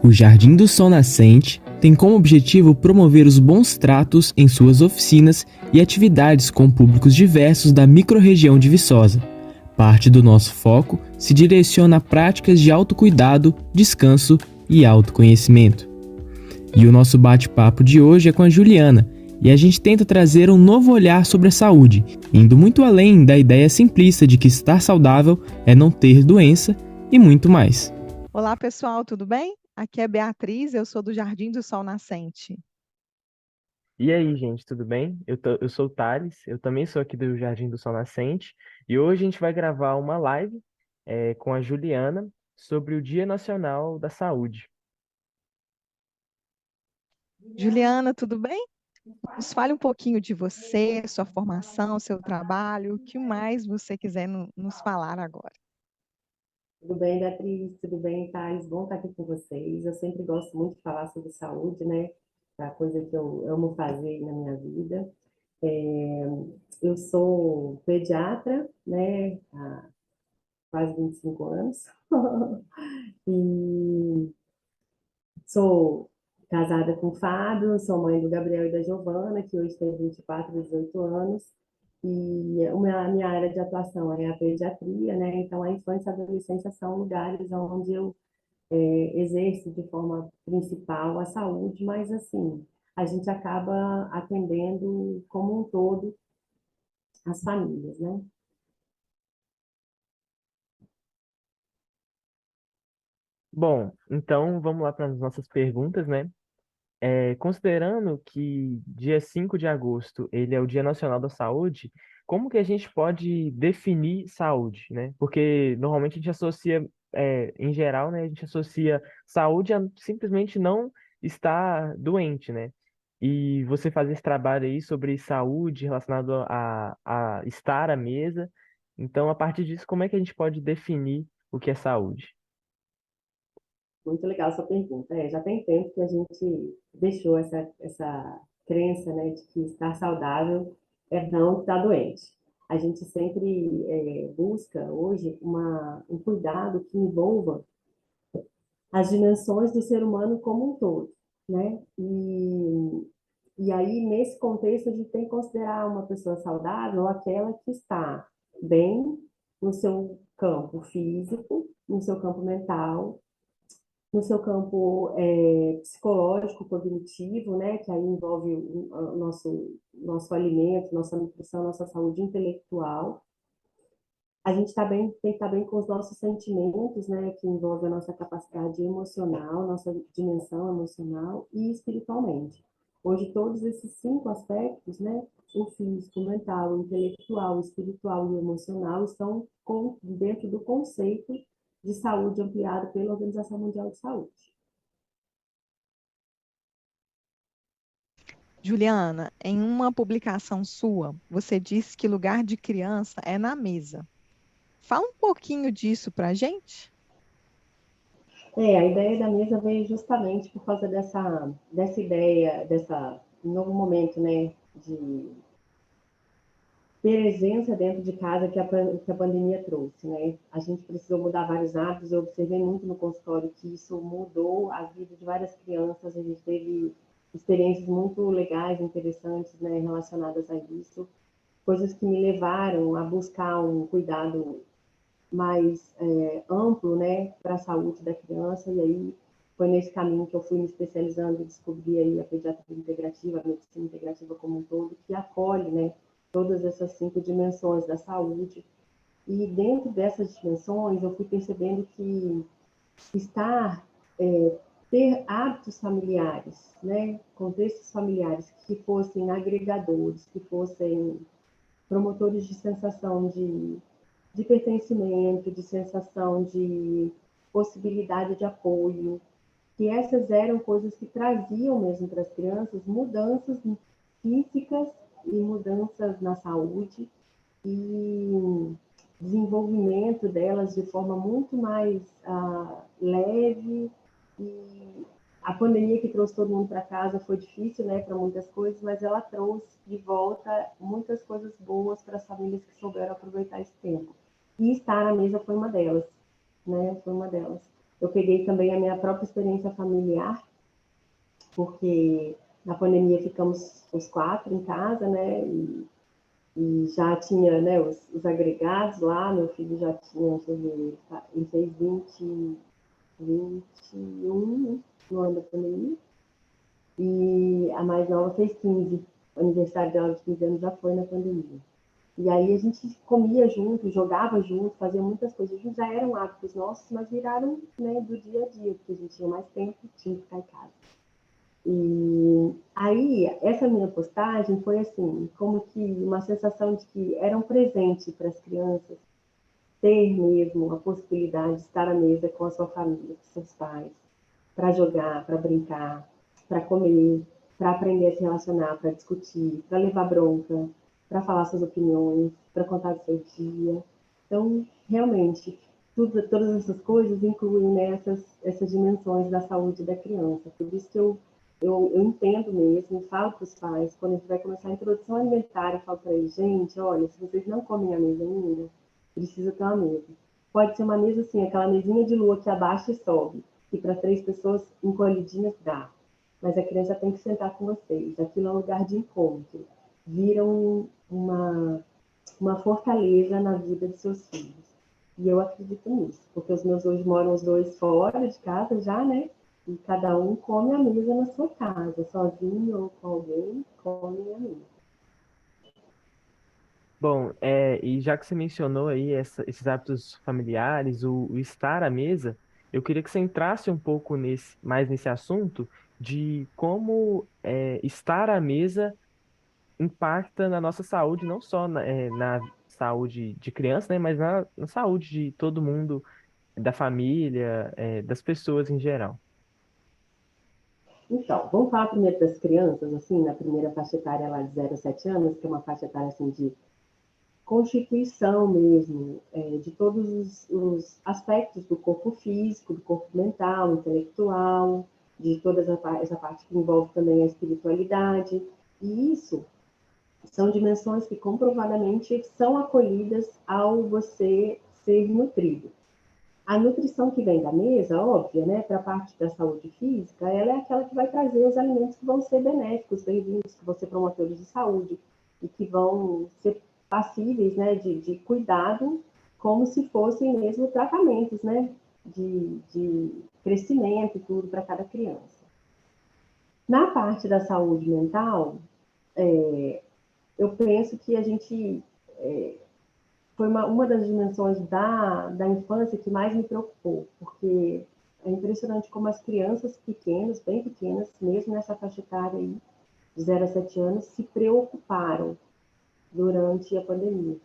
O Jardim do Sol Nascente tem como objetivo promover os bons tratos em suas oficinas e atividades com públicos diversos da microrregião de Viçosa. Parte do nosso foco se direciona a práticas de autocuidado, descanso e autoconhecimento. E o nosso bate-papo de hoje é com a Juliana, e a gente tenta trazer um novo olhar sobre a saúde, indo muito além da ideia simplista de que estar saudável é não ter doença e muito mais. Olá, pessoal, tudo bem? Aqui é Beatriz, eu sou do Jardim do Sol Nascente. E aí, gente, tudo bem? Eu sou o Thales, eu também sou aqui do Jardim do Sol Nascente, e hoje a gente vai gravar uma live com a Juliana sobre o Dia Nacional da Saúde. Juliana, tudo bem? Nos fale um pouquinho de você, sua formação, seu trabalho, o que mais você quiser nos falar agora. Tudo bem, Beatriz? Tudo bem, Thais? Bom estar aqui com vocês. Eu sempre gosto muito de falar sobre saúde, né? É a coisa que eu amo fazer na minha vida. É, eu sou pediatra, né? Há quase 25 anos. E sou casada com o Fábio, sou mãe do Gabriel e da Giovana, que hoje tem 24 e 18 anos. E a minha área de atuação é a pediatria, né? Então, a infância e a adolescência são lugares onde eu exerce de forma principal a saúde, mas assim, a gente acaba atendendo como um todo as famílias, né? Bom, então vamos lá para as nossas perguntas, né? Considerando que dia 5 de agosto ele é o Dia Nacional da Saúde, como que a gente pode definir saúde, né? Porque normalmente a gente associa, em geral, né, a gente associa saúde a simplesmente não estar doente, né? E você fazer esse trabalho aí sobre saúde relacionado a estar à mesa. Então, a partir disso, como é que a gente pode definir o que é saúde? Muito legal essa pergunta. Já tem tempo que a gente deixou essa crença, né, de que estar saudável é não estar doente. A gente sempre busca hoje um cuidado que envolva as dimensões do ser humano como um todo, né? E aí, nesse contexto, a gente tem que considerar uma pessoa saudável aquela que está bem no seu campo físico, no seu campo mental, no seu campo psicológico, cognitivo, né? Que aí envolve o nosso alimento, nossa nutrição, nossa saúde intelectual. A gente tem que estar bem com os nossos sentimentos, né, que envolve a nossa capacidade emocional, nossa dimensão emocional e espiritualmente. Hoje, todos esses 5 aspectos, né, o físico, o mental, o intelectual, o espiritual e o emocional, estão dentro do conceito de saúde ampliado pela Organização Mundial de Saúde. Juliana, em uma publicação sua, você disse que lugar de criança é na mesa. Fala um pouquinho disso para a gente. A ideia da mesa veio justamente por causa dessa ideia, dessa novo momento, né, de presença dentro de casa que a pandemia trouxe, né? A gente precisou mudar vários hábitos, eu observei muito no consultório que isso mudou a vida de várias crianças, a gente teve experiências muito legais, interessantes, né, relacionadas a isso, coisas que me levaram a buscar um cuidado mais amplo, né, para a saúde da criança, e aí foi nesse caminho que eu fui me especializando e descobri aí a pediatria integrativa, a medicina integrativa como um todo, que acolhe, né, todas essas 5 dimensões da saúde. E dentro dessas dimensões, eu fui percebendo que estar, ter hábitos familiares, né, contextos familiares que fossem agregadores, que fossem promotores de sensação de pertencimento, de sensação de possibilidade de apoio, que essas eram coisas que traziam mesmo para as crianças mudanças físicas e mudanças na saúde e desenvolvimento delas de forma muito mais leve. E a pandemia que trouxe todo mundo para casa foi difícil, né, para muitas coisas, mas ela trouxe de volta muitas coisas boas para as famílias que souberam aproveitar esse tempo. E estar à mesa foi uma delas, né? Foi uma delas. Eu peguei também a minha própria experiência familiar, porque na pandemia ficamos os 4 em casa, né? E já tinha, né, os agregados lá, meu filho já tinha, deixa eu ver, ele fez 21 no ano da pandemia, e a mais nova fez 15. O aniversário dela de 15 anos já foi na pandemia. E aí a gente comia junto, jogava junto, fazia muitas coisas. Já eram hábitos nossos, mas viraram, né, do dia a dia, porque a gente tinha mais tempo, tinha que ficar em casa. E aí, essa minha postagem foi assim, como que uma sensação de que era um presente para as crianças ter mesmo a possibilidade de estar à mesa com a sua família, com seus pais, para jogar, para brincar, para comer, para aprender a se relacionar, para discutir, para levar bronca, para falar suas opiniões, para contar o seu dia. Então, realmente, todas essas coisas incluem, né, essas dimensões da saúde da criança. Por isso que eu entendo mesmo, falo para os pais, quando a gente vai começar a introdução alimentar, eu falo para eles, gente, olha, se vocês não comem a mesa ainda, precisa ter uma mesa. Pode ser uma mesa assim, aquela mesinha de lua que abaixa e sobe, que para 3 pessoas encolhidinhas dá. Mas a criança tem que sentar com vocês. Aquilo é um lugar de encontro. Viram uma fortaleza na vida de seus filhos. E eu acredito nisso, porque os meus hoje moram os dois fora de casa já, né? E cada um come a mesa na sua casa, sozinho ou com alguém, come a mesa. Bom, e já que você mencionou aí esses hábitos familiares, o estar à mesa, eu queria que você entrasse um pouco mais nesse assunto de como estar à mesa impacta na nossa saúde, não só na saúde de criança, né, mas na saúde de todo mundo, da família, das pessoas em geral. Então, vamos falar primeiro das crianças, assim, na primeira faixa etária lá de 0 a 7 anos, que é uma faixa etária assim, de constituição mesmo, de todos os aspectos do corpo físico, do corpo mental, intelectual, de toda essa parte que envolve também a espiritualidade. E isso são dimensões que comprovadamente são acolhidas ao você ser nutrido. A nutrição que vem da mesa, óbvia, né, para a parte da saúde física, ela é aquela que vai trazer os alimentos que vão ser benéficos, bem-vindos, que vão ser promotores de saúde e que vão ser passíveis, né, de cuidado, como se fossem mesmo tratamentos, né, de crescimento e tudo para cada criança. Na parte da saúde mental, eu penso que a gente foi uma das dimensões da infância que mais me preocupou, porque é impressionante como as crianças pequenas, bem pequenas, mesmo nessa faixa etária aí, de 0 a 7 anos, se preocuparam durante a pandemia.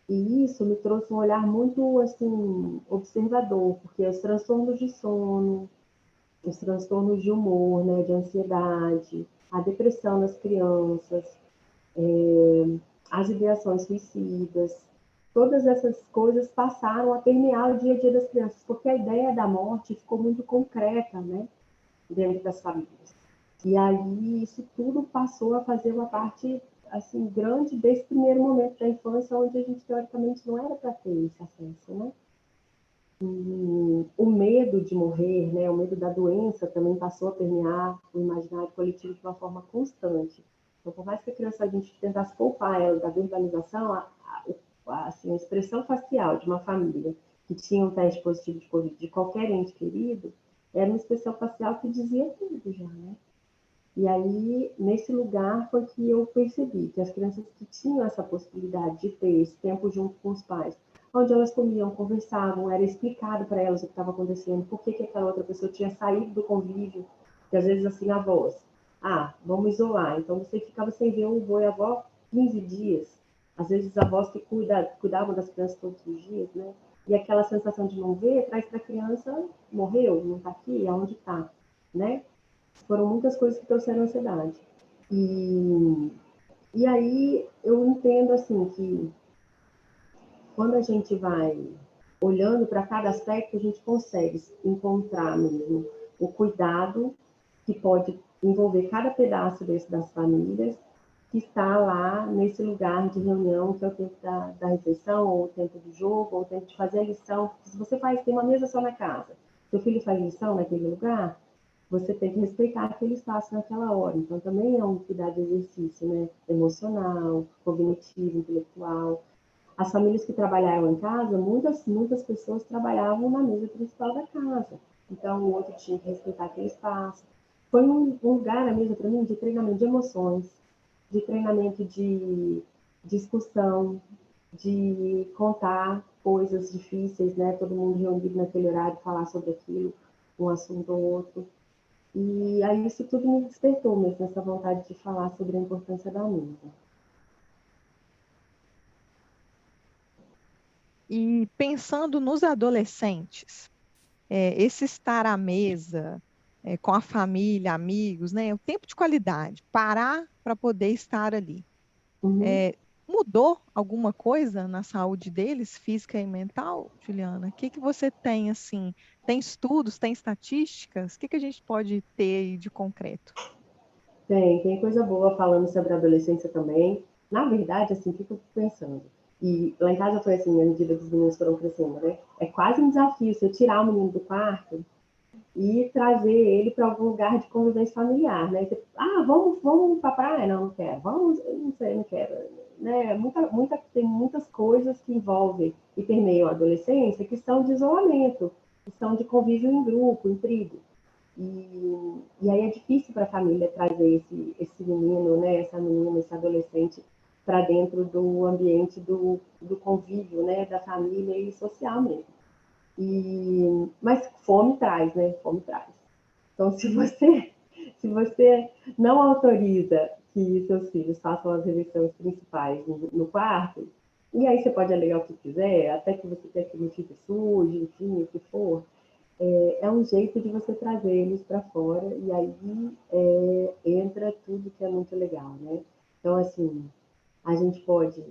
E isso me trouxe um olhar muito, assim, observador, porque os transtornos de sono, os transtornos de humor, né, de ansiedade, a depressão nas crianças, as ideações suicidas, todas essas coisas passaram a permear o dia a dia das crianças, porque a ideia da morte ficou muito concreta, né, dentro das famílias. E aí isso tudo passou a fazer uma parte assim grande desse primeiro momento da infância, onde a gente teoricamente não era para ter esse acesso, né? E o medo de morrer, né, o medo da doença também passou a permear o imaginário coletivo de uma forma constante. Então, por mais que a criança, a gente tentasse poupar ela da verbalização, assim, a expressão facial de uma família que tinha um teste positivo de Covid de qualquer ente querido, era uma expressão facial que dizia tudo já, né? E aí, nesse lugar, foi que eu percebi que as crianças que tinham essa possibilidade de ter esse tempo junto com os pais, onde elas comiam, conversavam, era explicado para elas o que estava acontecendo, por que aquela outra pessoa tinha saído do convívio, que às vezes assim, avós, vamos isolar, então você ficava sem ver o avô e a avó 15 dias, às vezes os avós que cuidavam das crianças todos os dias, né? E aquela sensação de não ver traz para a criança, morreu, não está aqui, aonde está, né? Foram muitas coisas que trouxeram ansiedade. E, e aí eu entendo assim que quando a gente vai olhando para cada aspecto, a gente consegue encontrar mesmo o cuidado que pode envolver cada pedaço das famílias que está lá nesse lugar de reunião, que é o tempo da refeição, ou o tempo do jogo, ou o tempo de fazer a lição. Se você tem uma mesa só na casa, Seu filho faz lição naquele lugar, você tem que respeitar aquele espaço naquela hora. Então, também é um cuidado de exercício, né? Emocional, cognitivo, intelectual. As famílias que trabalhavam em casa, muitas pessoas trabalhavam na mesa principal da casa. Então, o outro tinha que respeitar aquele espaço. Foi um lugar, a mesa, para mim, de treinamento de emoções, de treinamento de discussão, de contar coisas difíceis, né? Todo mundo reunido naquele horário, falar sobre aquilo, um assunto ou outro. E aí isso tudo me despertou mesmo, essa vontade de falar sobre a importância da mesa. E pensando nos adolescentes, esse estar à mesa, com a família, amigos, né? O tempo de qualidade, parar para poder estar ali. Uhum. Mudou alguma coisa na saúde deles, física e mental, Juliana? O que que você tem assim? Tem estudos, tem estatísticas? O que que a gente pode ter aí de concreto? Tem coisa boa falando sobre a adolescência também. Na verdade, assim, o que eu fico pensando? E lá em casa foi assim, à medida que os meninos foram crescendo, né? É quase um desafio você tirar o menino do quarto e trazer ele para algum lugar de convivência familiar, né? Você, vamos para a praia? Não, não quero. Vamos, não sei, não quero. Né? Tem muitas coisas que envolvem e permeiam a adolescência que são de isolamento, que são de convívio em grupo, em tribo. E aí é difícil para a família trazer esse menino, né, essa menina, esse adolescente para dentro do ambiente do convívio, né, da família e social mesmo. Mas fome traz, né? Fome traz. Então, se você não autoriza que seus filhos façam as refeições principais no quarto, e aí você pode alegar o que quiser, até que você quer que não fique sujo, enfim, o que for, é um jeito de você trazer eles para fora, e aí entra tudo que é muito legal, né? Então, assim, a gente pode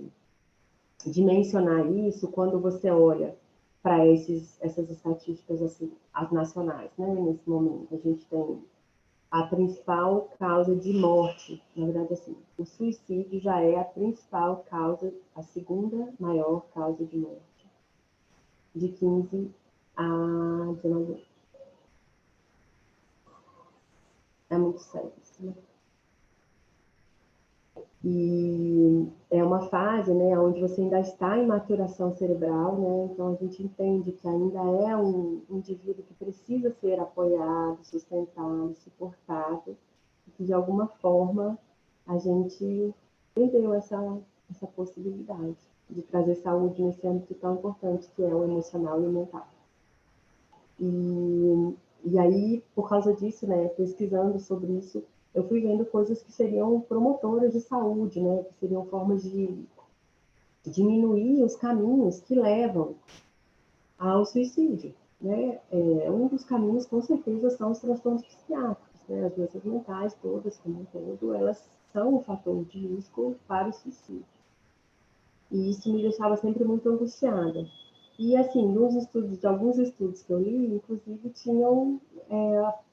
dimensionar isso quando você olha para essas estatísticas assim, as nacionais, né? Nesse momento, a gente tem a principal causa de morte, na verdade, assim, o suicídio já é a principal causa, a segunda maior causa de morte, de 15 a 19 anos. É muito sério isso, né? E é uma fase, né, onde você ainda está em maturação cerebral, né? Então a gente entende que ainda é um indivíduo que precisa ser apoiado, sustentado, suportado, e que de alguma forma a gente perdeu essa possibilidade de trazer saúde nesse âmbito tão importante que é o emocional e o mental. E aí, por causa disso, né, pesquisando sobre isso, eu fui vendo coisas que seriam promotoras de saúde, né, que seriam formas de diminuir os caminhos que levam ao suicídio, né? Um dos caminhos, com certeza, são os transtornos psiquiátricos, né? As doenças mentais todas, como um todo, elas são um fator de risco para o suicídio. E isso me deixava sempre muito angustiada. E assim, de alguns estudos que eu li, inclusive tinham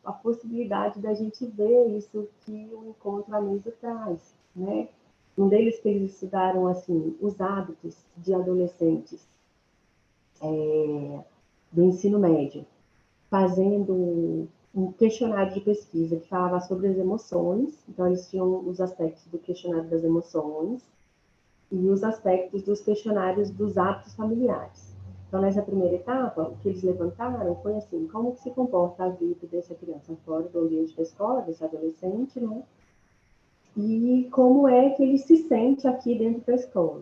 a possibilidade da gente ver isso que o encontro à mesa traz, né? Um deles que eles estudaram assim os hábitos de adolescentes do ensino médio, fazendo um questionário de pesquisa que falava sobre as emoções. Então eles tinham os aspectos do questionário das emoções e os aspectos dos questionários dos hábitos familiares. Então, nessa primeira etapa, o que eles levantaram foi assim, como que se comporta a vida dessa criança fora do ambiente da escola, desse adolescente, né? E como é que ele se sente aqui dentro da escola.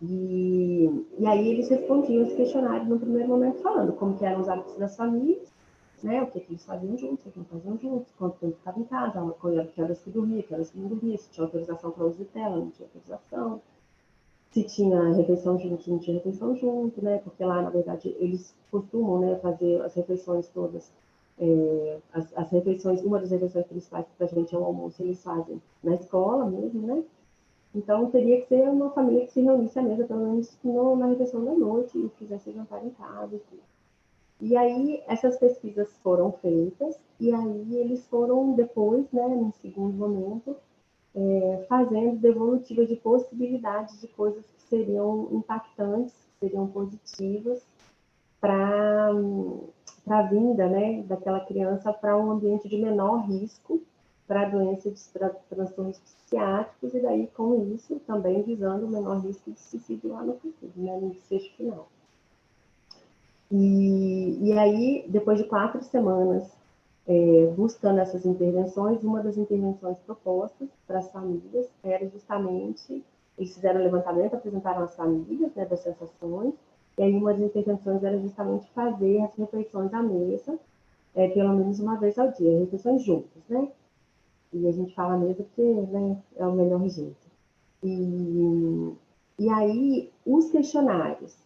E aí eles respondiam esse questionário no primeiro momento falando como que eram os hábitos das famílias, né? O que eles faziam juntos, o que não faziam juntos, quanto tempo ficava em casa, que horas que dormia, que horas que não dormia, se tinha autorização para uso de tela, não tinha autorização, se tinha refeição junto, se não tinha refeição junto, né? Porque lá, na verdade, eles costumam, né, fazer as refeições todas. As refeições, uma das refeições principais para a gente é o almoço, eles fazem na escola mesmo, né? Então, teria que ser uma família que se reunisse à mesa, pelo menos na refeição da noite, e fizesse jantar em casa. E aí, essas pesquisas foram feitas, e aí eles foram depois, né, num segundo momento, fazendo devolutivas de possibilidades de coisas que seriam impactantes, que seriam positivas para para a vinda, né, daquela criança para um ambiente de menor risco para doenças, para transtornos psiquiátricos, e daí, com isso, também visando o menor risco de suicídio lá no futuro, né, no desfecho final. E aí, depois de 4 semanas buscando essas intervenções, uma das intervenções propostas para as famílias era justamente, eles fizeram um levantamento, apresentaram às famílias, né, das sensações, e aí uma das intervenções era justamente fazer as refeições à mesa, pelo menos uma vez ao dia, refeições juntas, né? E a gente fala mesa porque, né, é o melhor jeito. E aí, os questionários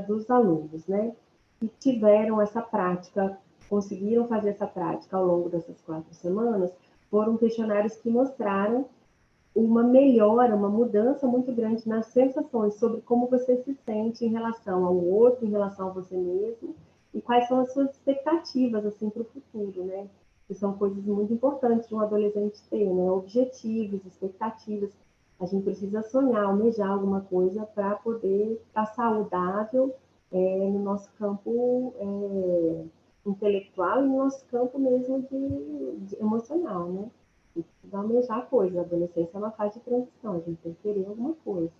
dos alunos, né, que tiveram essa prática, conseguiram fazer essa prática ao longo dessas 4 semanas, foram questionários que mostraram uma melhora, uma mudança muito grande nas sensações sobre como você se sente em relação ao outro, em relação a você mesmo, e quais são as suas expectativas assim para o futuro, né? Que são coisas muito importantes de um adolescente ter, né? Objetivos, expectativas. A gente precisa sonhar, almejar alguma coisa para poder estar saudável no nosso campo intelectual e no nosso campo mesmo de emocional, né? Precisa almejar coisa. A adolescência é uma fase de transição, a gente tem que querer alguma coisa.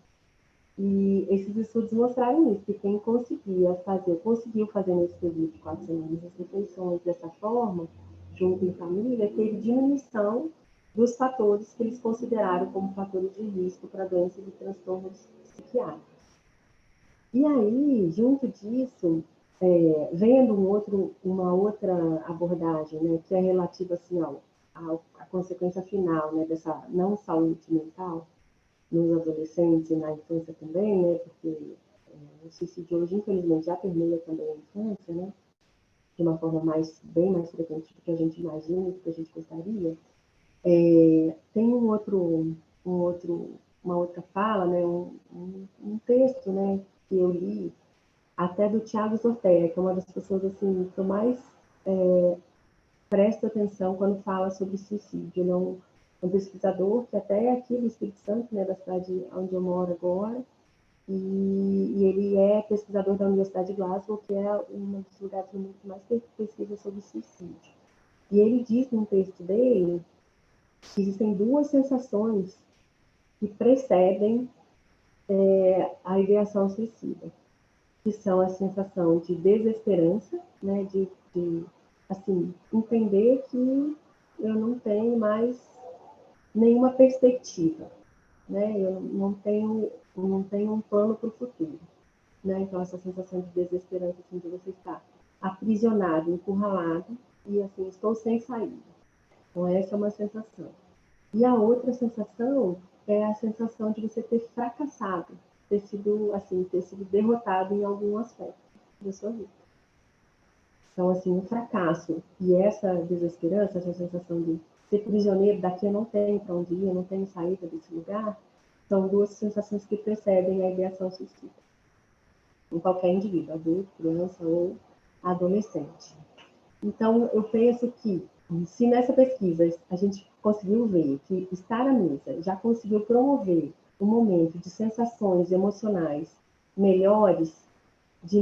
E esses estudos mostraram isso, que quem conseguiu fazer nesse período de 4 semanas as refeições dessa forma, junto em família, teve diminuição dos fatores que eles consideraram como fatores de risco para doenças e transtornos psiquiátricos. E aí, junto disso, vendo uma outra abordagem, né, que é relativa assim, à consequência final, né, dessa não saúde mental nos adolescentes e na infância também, né, porque o suicídio hoje, infelizmente, já permeia também a infância, né, de uma forma bem mais frequente do que a gente imagina, do que a gente gostaria. Tem uma outra fala, né, um texto, né, que eu li, até do Tiago Zortea, que é uma das pessoas assim, que eu mais presto atenção quando fala sobre suicídio. Ele é um pesquisador que até é aqui do Espírito Santo, né, da cidade onde eu moro agora, e ele é pesquisador da Universidade de Glasgow, que é um dos lugares do mundo que mais pesquisa sobre suicídio. E ele diz num texto dele que existem 2 sensações que precedem a ideação suicida, que são a sensação de desesperança, né, de assim, entender que eu não tenho mais nenhuma perspectiva, né, eu não tenho um plano para o futuro, né, então essa sensação de desesperança, assim, de você estar aprisionado, encurralado, e assim, estou sem saída. Então essa é uma sensação. E a outra sensação é a sensação de você ter fracassado, ter sido derrotado em algum aspecto da sua vida. Então, assim, o fracasso e essa desesperança, essa sensação de ser prisioneiro, daqui eu não tenho para onde ir, eu não tenho saída desse lugar, são 2 sensações que precedem a ideação suicida. Em qualquer indivíduo, adulto, criança ou adolescente. Então, eu penso que, se nessa pesquisa a gente conseguiu ver que estar à mesa já conseguiu promover um momento de sensações emocionais melhores, de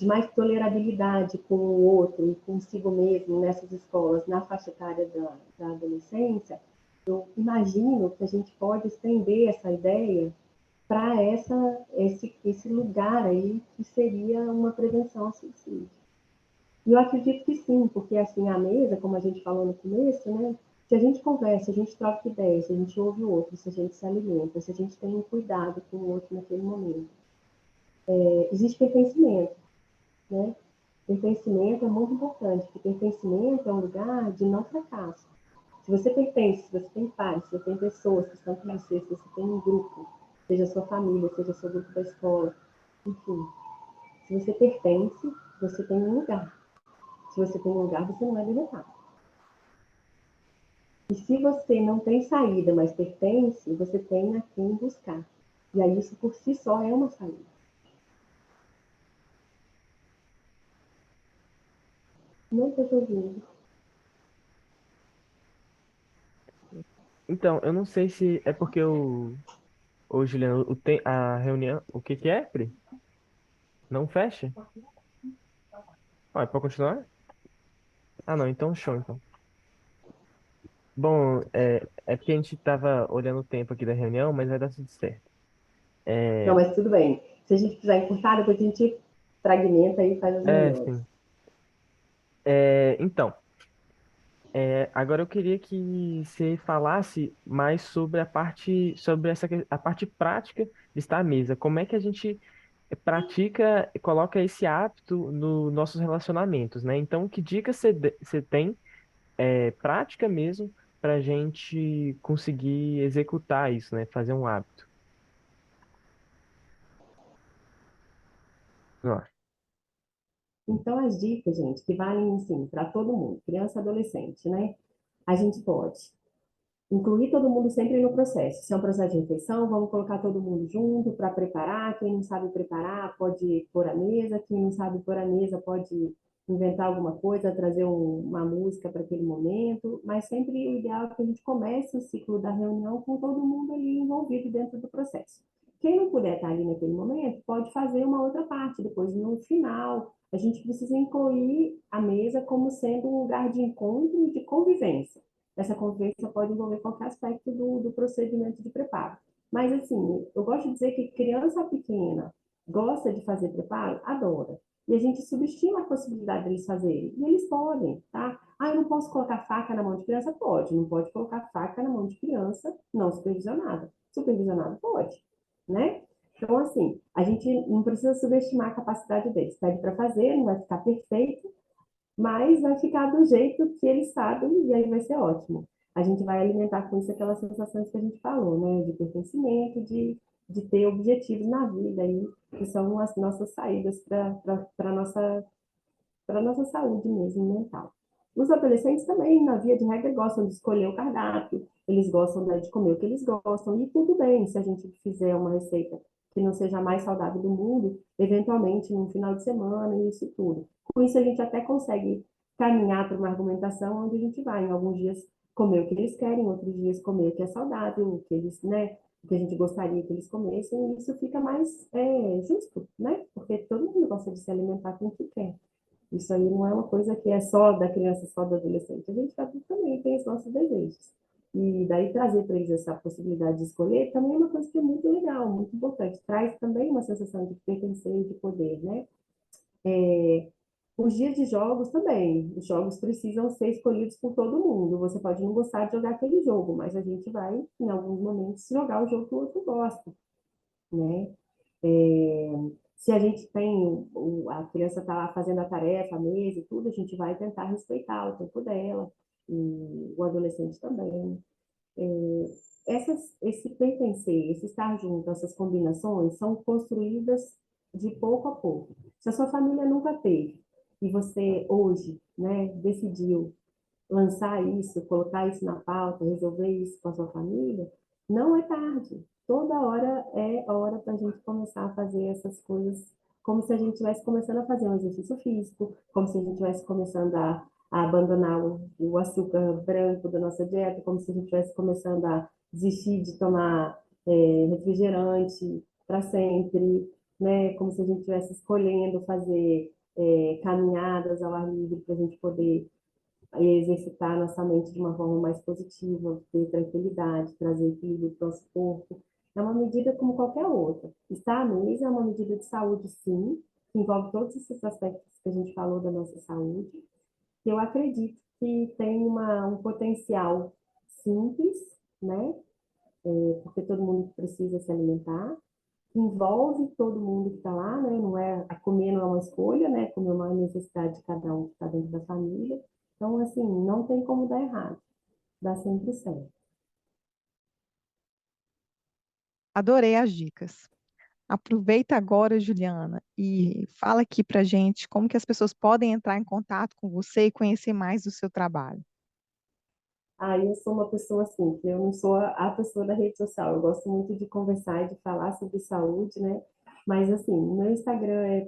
mais tolerabilidade com o outro e consigo mesmo nessas escolas, na faixa etária da adolescência, eu imagino que a gente pode estender essa ideia para esse lugar aí que seria uma prevenção ao suicídio. E eu acredito que sim, porque assim, a mesa, como a gente falou no começo, né? Se a gente conversa, se a gente troca ideias, se a gente ouve o outro, se a gente se alimenta, se a gente tem um cuidado com o outro naquele momento, existe pertencimento, né? Pertencimento é muito importante, porque pertencimento é um lugar de não fracasso. Se você pertence, se você tem pais, se você tem pessoas que estão com você, se você tem um grupo, seja a sua família, seja o seu grupo da escola, enfim, se você pertence, você tem um lugar. Se você tem um lugar, você não é derrotado. E se você não tem saída, mas pertence, você tem a quem buscar. E aí isso por si só é uma saída. Não estou te ouvindo. Então, eu não sei se é porque Juliano, a reunião, o que que é, Pri? Não fecha? Ah, pode continuar? Ah, não, então show, então. Bom, é porque a gente estava olhando o tempo aqui da reunião, mas vai dar tudo certo. Não, É, mas tudo bem. Se a gente precisar encurtar, depois a gente fragmenta e faz as melhores. sim. Então, agora eu queria que você falasse mais sobre sobre a parte prática de estar à mesa. Como é que a gente pratica e coloca esse hábito nos nossos relacionamentos, né? Então, que dicas você tem, prática mesmo, para a gente conseguir executar isso, né? Fazer um hábito. Ó, Então, as dicas, gente, que valem, assim, para todo mundo, criança e adolescente, né? A gente pode incluir todo mundo sempre no processo. Se é um processo de refeição, vamos colocar todo mundo junto para preparar. Quem não sabe preparar pode pôr a mesa, quem não sabe pôr a mesa pode inventar alguma coisa, trazer uma música para aquele momento, mas sempre o ideal é que a gente comece o ciclo da reunião com todo mundo ali envolvido dentro do processo. Quem não puder estar ali naquele momento, pode fazer uma outra parte, depois no final. A gente precisa incluir a mesa como sendo um lugar de encontro e de convivência. Essa convivência pode envolver qualquer aspecto do procedimento de preparo. Mas, assim, eu gosto de dizer que criança pequena gosta de fazer preparo, adora. E a gente subestima a possibilidade deles fazerem. E eles podem, tá? Ah, eu não posso colocar faca na mão de criança? Pode. Não pode colocar faca na mão de criança não supervisionada. Supervisionada pode, né? Então, assim, a gente não precisa subestimar a capacidade deles. Pede para fazer, não vai ficar perfeito, mas vai ficar do jeito que eles sabem e aí vai ser ótimo. A gente vai alimentar com isso aquelas sensações que a gente falou, né? De pertencimento, de ter objetivos na vida aí, que são as nossas saídas para a nossa saúde mesmo mental. Os adolescentes também, na via de regra, gostam de escolher o cardápio, eles gostam, né, de comer o que eles gostam, e tudo bem se a gente fizer uma receita que não seja a mais saudável do mundo, eventualmente, no final de semana, e isso tudo. Com isso, a gente até consegue caminhar para uma argumentação onde a gente vai, em alguns dias, comer o que eles querem, outros dias, comer o que é saudável, o que eles, né, o que a gente gostaria que eles comessem, e isso fica mais justo, né? Porque todo mundo gosta de se alimentar com o que quer. Isso aí não é uma coisa que é só da criança, só do adolescente. A gente adulto também tem os nossos desejos. E daí trazer para eles essa possibilidade de escolher também é uma coisa que é muito legal, muito importante. Traz também uma sensação de pertencer e de poder, né? Os dias de jogos também. Os jogos precisam ser escolhidos por todo mundo. Você pode não gostar de jogar aquele jogo, mas a gente vai, em alguns momentos, jogar o jogo que o outro gosta, né? É, se a gente tem, a criança está lá fazendo a tarefa, a mesa e tudo, a gente vai tentar respeitar o tempo dela, e o adolescente também. Esse pertencer, esse estar junto, essas combinações são construídas de pouco a pouco. Se a sua família nunca teve, e você hoje, né, decidiu lançar isso, colocar isso na pauta, resolver isso com a sua família, não é tarde. Toda hora é hora para a gente começar a fazer essas coisas como se a gente estivesse começando a fazer um exercício físico, como se a gente estivesse começando a abandonar o açúcar branco da nossa dieta, como se a gente estivesse começando a desistir de tomar refrigerante para sempre, né? Como se a gente estivesse escolhendo fazer caminhadas ao ar livre para a gente poder exercitar nossa mente de uma forma mais positiva, ter tranquilidade, trazer equilíbrio para o nosso corpo. É uma medida como qualquer outra. Estar à mesa é uma medida de saúde, sim, que envolve todos esses aspectos que a gente falou da nossa saúde, que eu acredito que tem um potencial simples, né? Porque todo mundo precisa se alimentar, envolve todo mundo que está lá, né? Não é, a comer não é uma escolha, né? Comer é uma necessidade de cada um que está dentro da família. Então, assim, não tem como dar errado, dá sempre certo. Adorei as dicas. Aproveita agora, Juliana, e fala aqui pra gente como que as pessoas podem entrar em contato com você e conhecer mais do seu trabalho. Aí eu sou uma pessoa assim, que eu não sou a pessoa da rede social, eu gosto muito de conversar e de falar sobre saúde, né? Mas assim, meu Instagram é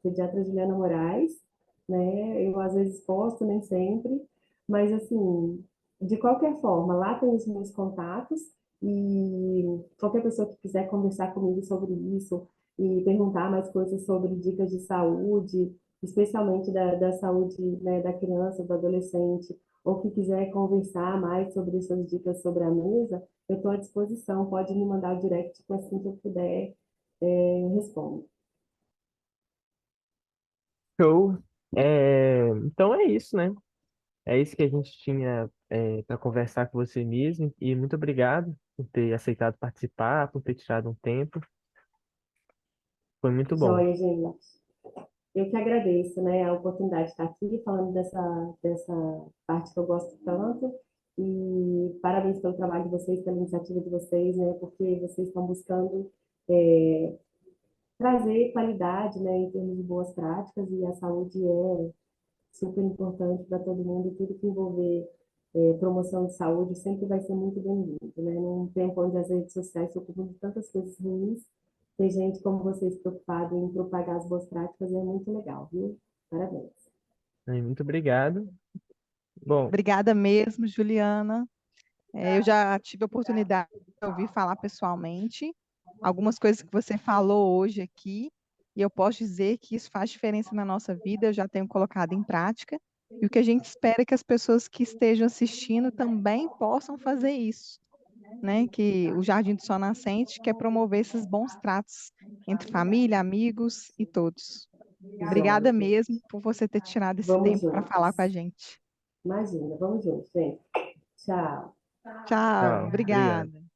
pediatra Juliana Moraes, né? Eu às vezes posto, nem sempre, mas assim, de qualquer forma, lá tem os meus contatos e qualquer pessoa que quiser conversar comigo sobre isso e perguntar mais coisas sobre dicas de saúde, especialmente da saúde, né, da criança, do adolescente, ou que quiser conversar mais sobre essas dicas sobre a mesa, eu estou à disposição. Pode me mandar o direct, que assim que eu puder, respondo. Show. Então é isso, né? É isso que a gente tinha para conversar com você mesmo. E muito obrigado por ter aceitado participar, por ter tirado um tempo. Foi muito bom. Joia, gente. Eu que agradeço, né, a oportunidade de estar aqui falando dessa parte que eu gosto tanto. E parabéns pelo trabalho de vocês, pela iniciativa de vocês, né, porque vocês estão buscando trazer qualidade, né, em termos de boas práticas, e a saúde é super importante para todo mundo, e tudo que envolver promoção de saúde sempre vai ser muito bem-vindo, né? Num tempo onde as redes sociais se ocupam de tantas coisas ruins, ter gente como vocês preocupado em propagar as boas práticas é muito legal, viu? Parabéns. Muito obrigado. Bom, Obrigada mesmo, Juliana. Eu já tive a oportunidade de ouvir falar pessoalmente algumas coisas que você falou hoje aqui, e eu posso dizer que isso faz diferença na nossa vida, eu já tenho colocado em prática, e o que a gente espera é que as pessoas que estejam assistindo também possam fazer isso, né? Que o Jardim do Sol Nascente quer promover esses bons tratos entre família, amigos e todos. Joia, Obrigada gente. mesmo por você ter tirado esse Vamos tempo para falar com a juntos. gente. Imagina, vamos juntos, gente. Tchau. Tchau, tchau. Obrigado. obrigada.